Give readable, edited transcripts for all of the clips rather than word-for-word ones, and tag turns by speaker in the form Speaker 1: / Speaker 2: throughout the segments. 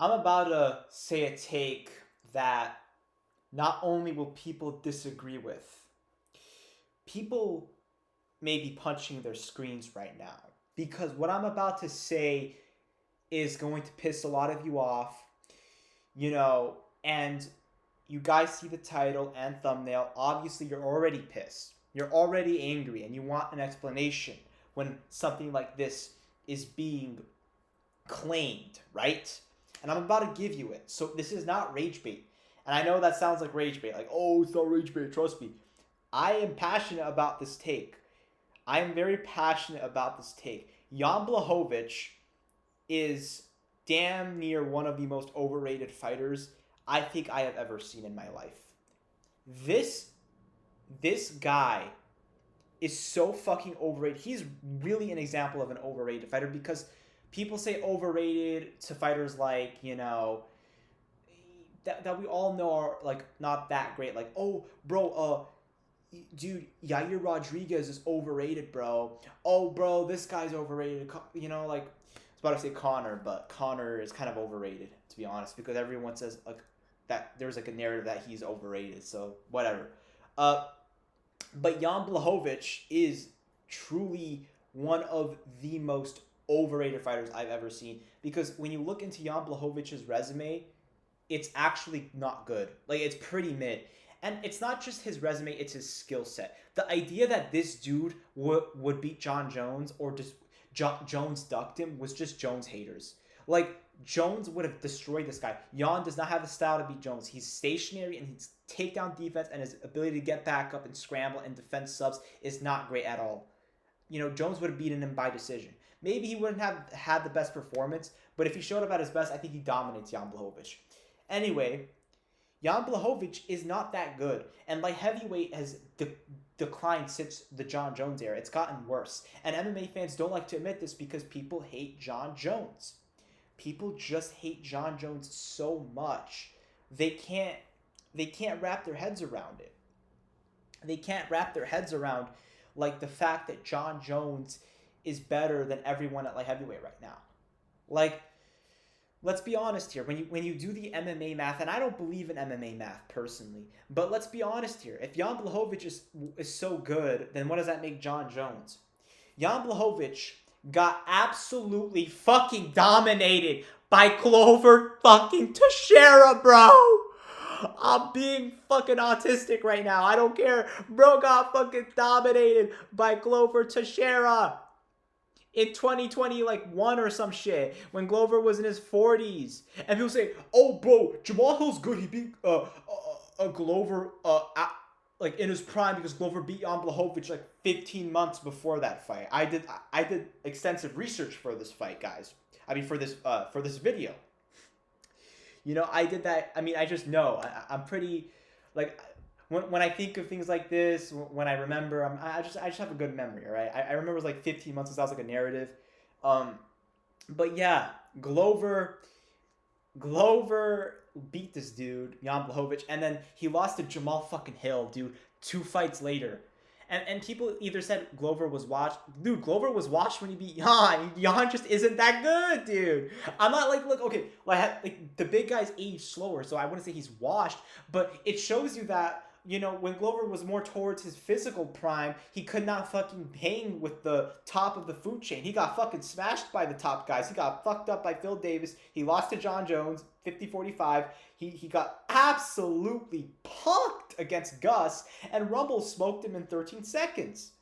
Speaker 1: I'm about to say a take that not only will people disagree with, people may be punching their screens right now. Because what I'm about to say is going to piss a lot of you off, and you guys see the title and thumbnail. Obviously, you're already pissed. You're already angry, and you want an explanation when something like this is being claimed, right? And I'm about to give you it. So this is not rage bait. And I know that sounds like rage bait. Like, oh, it's not rage bait. Trust me. I am passionate about this take. I am very passionate about this take. Jan Blachowicz is damn near one of the most overrated fighters I think I have ever seen in my life. This guy is so fucking overrated. He's really an example of an overrated fighter because people say overrated to fighters like, that we all know are like not that great. Like, oh, bro, dude, Yair Rodriguez is overrated, bro. Oh, bro, this guy's overrated. Like, I was about to say Connor, but Connor is kind of overrated, to be honest, because everyone says like that there's like a narrative that he's overrated. So whatever. But Jan Blachowicz is truly one of the most overrated fighters I've ever seen, because when you look into Jan Blachowicz's resume, it's actually not good. Like, it's pretty mid. And it's not just his resume, it's his skill set. The idea that this dude would beat John Jones or just Jones ducked him was just Jones haters. Like, Jones would have destroyed this guy. Jan does not have the style to beat Jones. He's stationary, and his takedown defense and his ability to get back up and scramble and defend subs is not great at all. Jones would have beaten him by decision. Maybe he wouldn't have had the best performance, but if he showed up at his best, I think he dominates Jan Blachowicz. Anyway, Jan Blachowicz is not that good, and light heavyweight has declined since the John Jones era. It's gotten worse, and MMA fans don't like to admit this because people hate John Jones. People just hate John Jones so much. They can't wrap their heads around it. They can't wrap their heads around like the fact that John Jones is better than everyone at light heavyweight right now. Like, let's be honest here. When you do the MMA math, and I don't believe in MMA math personally, but let's be honest here. If Jan Blachowicz is so good, then what does that make John Jones? Jan Blachowicz got absolutely fucking dominated by Glover fucking Teixeira, bro. I'm being fucking autistic right now. I don't care. Bro got fucking dominated by Glover Teixeira in 2020, like, one or some shit, when Glover was in his 40s. And people say, oh, bro, Jamal Hill's good. He beat Glover like in his prime because Glover beat Jan Blachowicz like 15 months before that fight. I did extensive research for this fight, guys. I mean, for this video. I did that. I mean, I just know. I'm pretty, like, when I think of things like this, when I remember, I just have a good memory, all right? I remember it was like 15 months since that was like a narrative. But yeah, Glover beat this dude, Jan Blachowicz, and then he lost to Jamal fucking Hill, dude, 2 fights later. And people either said Glover was washed. Dude, Glover was washed when he beat Jan. Jan just isn't that good, dude. I'm not like, look, okay, like the big guys age slower, so I wouldn't say he's washed, but it shows you that, when Glover was more towards his physical prime, he could not fucking hang with the top of the food chain. He got fucking smashed by the top guys. He got fucked up by Phil Davis. He lost to John Jones, 50-45. He got absolutely punked against Gus, and Rumble smoked him in 13 seconds.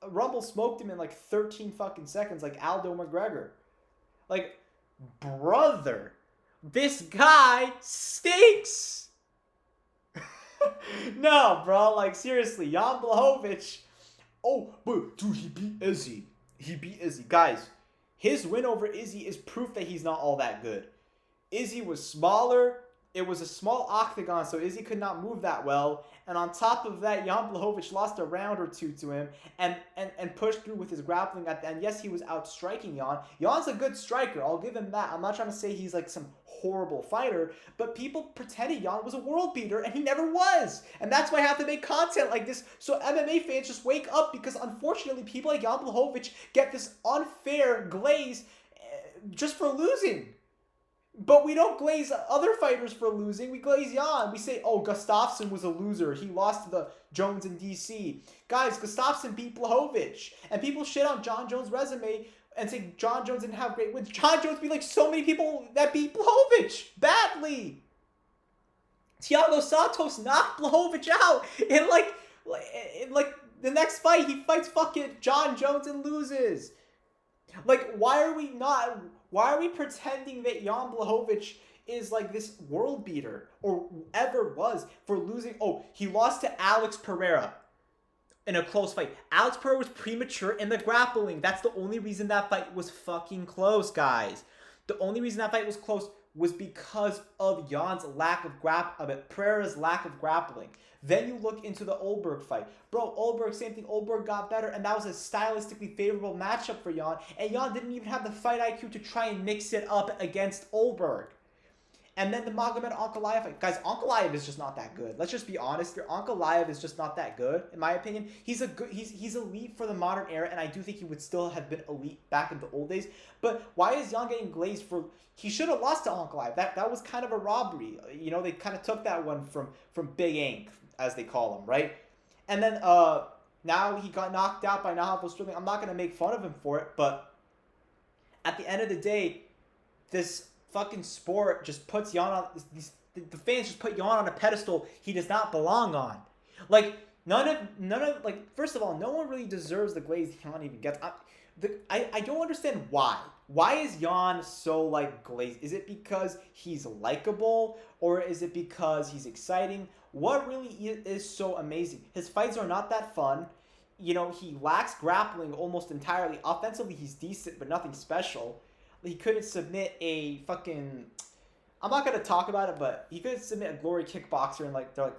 Speaker 1: Rumble smoked him in like 13 fucking seconds, like Aldo McGregor. Like, brother, this guy stinks. No, bro, like, seriously, Jan Blachowicz. Oh, but dude, he beat Izzy. Guys, his win over Izzy is proof that he's not all that good. Izzy was smaller. It was a small octagon, so Izzy could not move that well. And on top of that, Jan Blachowicz lost a round or two to him and pushed through with his grappling at the end. Yes, he was outstriking Jan. Jan's a good striker. I'll give him that. I'm not trying to say he's like some horrible fighter, but people pretended Jan was a world beater, and he never was. And that's why I have to make content like this, so MMA fans just wake up, because unfortunately people like Jan Blachowicz get this unfair glaze just for losing. But we don't glaze other fighters for losing. We glaze Jan. We say, oh, Gustafsson was a loser. He lost to the Jones in DC. Guys, Gustafsson beat Blachowicz. And people shit on John Jones' resume and say John Jones didn't have great wins. John Jones beat like so many people that beat Blachowicz badly. Thiago Santos knocked Blachowicz out in like the next fight. He fights fucking John Jones and loses. Like, why are we pretending that Jan Blachowicz is like this world beater or ever was for losing? Oh, he lost to Alex Pereira in a close fight. Alex Pereira was premature in the grappling. That's the only reason that fight was fucking close, guys. The only reason that fight was close was because of Jan's lack of Pereira's lack of grappling. Then you look into the Olberg fight. Bro, Olberg, same thing. Olberg got better, and that was a stylistically favorable matchup for Jan. And Jan didn't even have the fight IQ to try and mix it up against Olberg. And then the Magomed Ankalaev fight. Guys, Ankalaev is just not that good. Let's just be honest here. Ankalaev is just not that good, in my opinion. He's elite for the modern era, and I do think he would still have been elite back in the old days. But why is Jan getting glazed for... He should have lost to Ankalaev. That was kind of a robbery. You know, they kind of took that one from Big Ink, as they call him, right? And then now he got knocked out by Nahavos Strickland. I'm not going to make fun of him for it, but at the end of the day, this fucking sport just puts Jan on... The fans just put Jan on a pedestal he does not belong on. Like, none of like, first of all, no one really deserves the glaze Jan even gets. I don't understand why. Why is Jan so, like, glazed? Is it because he's likable? Or is it because he's exciting? What really is so amazing? His fights are not that fun. You know, he lacks grappling almost entirely. Offensively, he's decent, but nothing special. He couldn't submit a fucking... I'm not going to talk about it, but he couldn't submit a glory kickboxer in, like, their, like,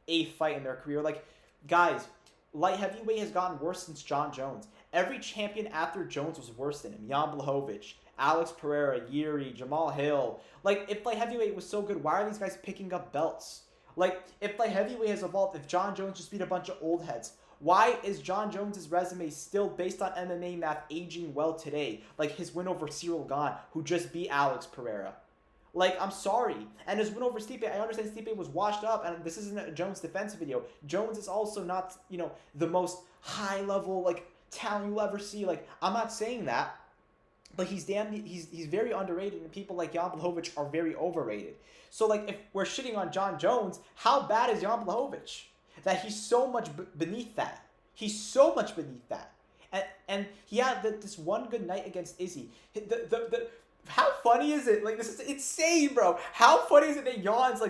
Speaker 1: 8th fight in their career. Like, guys, light heavyweight has gotten worse since John Jones. Every champion after Jones was worse than him. Jan Blachowicz, Alex Pereira, Yuri, Jamal Hill. Like, if light heavyweight was so good, why are these guys picking up belts? Like, if light heavyweight has evolved, if John Jones just beat a bunch of old heads, why is John Jones' resume still based on MMA math aging well today? Like his win over Cyril Gane, who just beat Alex Pereira. Like, I'm sorry. And his win over Stipe, I understand Stipe was washed up, and this isn't a Jones defense video. Jones is also not, you know, the most high-level, like, talent you'll ever see. Like, I'm not saying that, but he's very underrated, and people like Jan Blachowicz are very overrated. So, like, if we're shitting on John Jones, how bad is Jan Blachowicz? That he's so much beneath that. He's so much beneath that. And he had this one good night against Izzy. How funny is it? Like, this is insane, bro. How funny is it that Jan's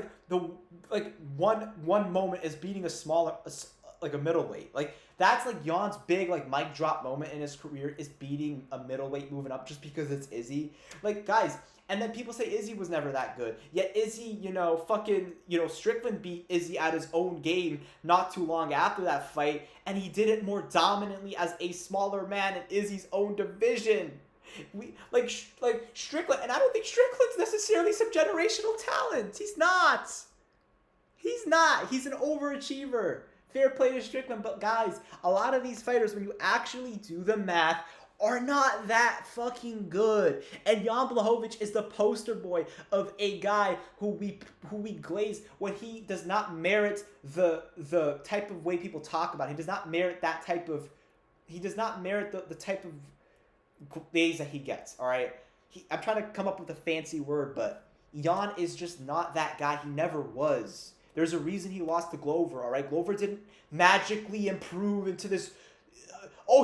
Speaker 1: one moment is beating a middleweight. Like, that's like Jan's big like mic drop moment in his career is beating a middleweight moving up just because it's Izzy. Like, guys, and then people say Izzy was never that good. Yet Izzy, Strickland beat Izzy at his own game not too long after that fight, and he did it more dominantly as a smaller man in Izzy's own division. Strickland, and I don't think Strickland's necessarily some generational talent. He's not. He's an overachiever. Fair play to Strickland, but guys, a lot of these fighters, when you actually do the math, are not that fucking good. And Jan Blachowicz is the poster boy of a guy who we glaze when he does not merit the type of way people talk about. He does not merit that type of. He does not merit the type of glaze that he gets. All right, I'm trying to come up with a fancy word, but Jan is just not that guy. He never was. There's a reason he lost to Glover, all right? Glover didn't magically improve into this,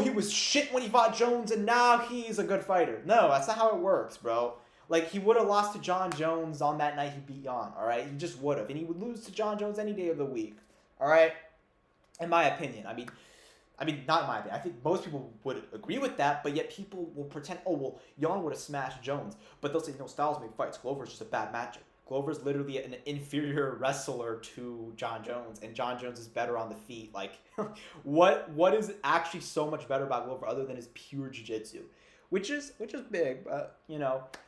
Speaker 1: he was shit when he fought Jones and now he's a good fighter. No, that's not how it works, bro. Like, he would have lost to John Jones on that night he beat Jan, all right? He just would have. And he would lose to John Jones any day of the week, all right? In my opinion. I mean, not in my opinion. I think most people would agree with that, but yet people will pretend, Jan would have smashed Jones. But they'll say, no, styles make fights. Glover's just a bad matchup. Glover's literally an inferior wrestler to John Jones, and John Jones is better on the feet. Like, what is actually so much better about Glover other than his pure jiu-jitsu? Which is big, but,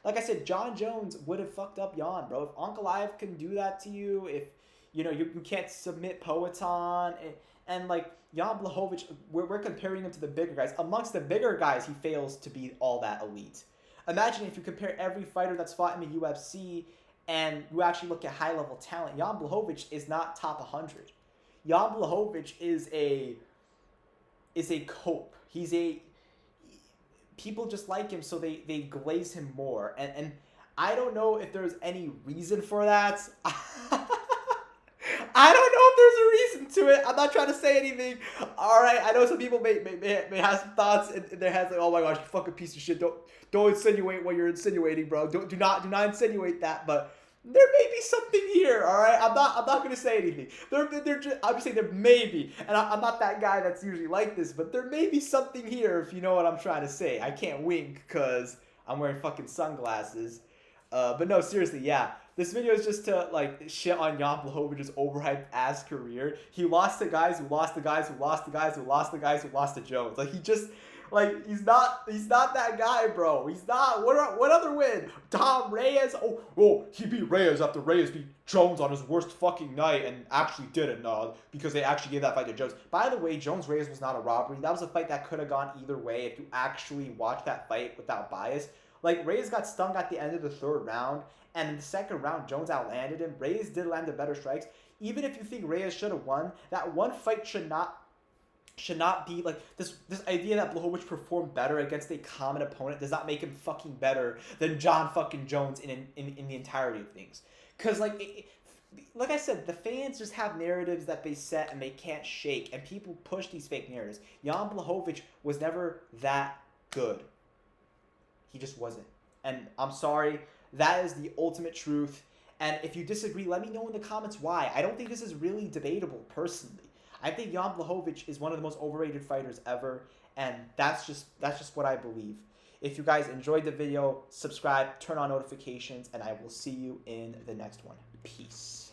Speaker 1: like I said, John Jones would have fucked up Jan, bro. If Ankalaev can do that to you, if, you can't submit Poatan, and like, Jan Blachowicz, we're comparing him to the bigger guys. Amongst the bigger guys, he fails to be all that elite. imagine if you compare every fighter that's fought in the UFC and you actually look at high-level talent, Jan Blachowicz is not top 100. Jan Blachowicz is a cope. People just like him, so they glaze him more. And I don't know if there's any reason for that. I don't know if there's a reason to it. I'm not trying to say anything. All right, I know some people may have some thoughts in their heads like, oh my gosh, you fucking piece of shit. Don't insinuate what you're insinuating, bro. Do not insinuate that. But there may be something here. All right, I'm not gonna say anything. I'm just saying there may be, and I'm not that guy that's usually like this, but there may be something here if you know what I'm trying to say. I can't wink because I'm wearing fucking sunglasses. But no, seriously, yeah. This video is just to like shit on Jan Blachowicz' overhyped ass career. He lost to guys who lost to guys who lost to guys who lost to guys who lost to Jones. Like he just like he's not that guy, bro. He's not. What other win? Tom Reyes? Oh, he beat Reyes after Reyes beat Jones on his worst fucking night and actually did it, no, because they actually gave that fight to Jones. By the way, Jones Reyes was not a robbery. That was a fight that could have gone either way if you actually watch that fight without bias. Like, Reyes got stung at the end of the third round, and in the second round, Jones outlanded him. Reyes did land the better strikes. Even if you think Reyes should have won, that one fight should not be like this idea that Blachowicz performed better against a common opponent does not make him fucking better than John fucking Jones in the entirety of things. Because, like I said, the fans just have narratives that they set and they can't shake, and people push these fake narratives. Jan Blachowicz was never that good. He just wasn't. And I'm sorry. That is the ultimate truth. And if you disagree, let me know in the comments why. I don't think this is really debatable, personally. I think Jan Blachowicz is one of the most overrated fighters ever. And that's just what I believe. If you guys enjoyed the video, subscribe, turn on notifications, and I will see you in the next one. Peace.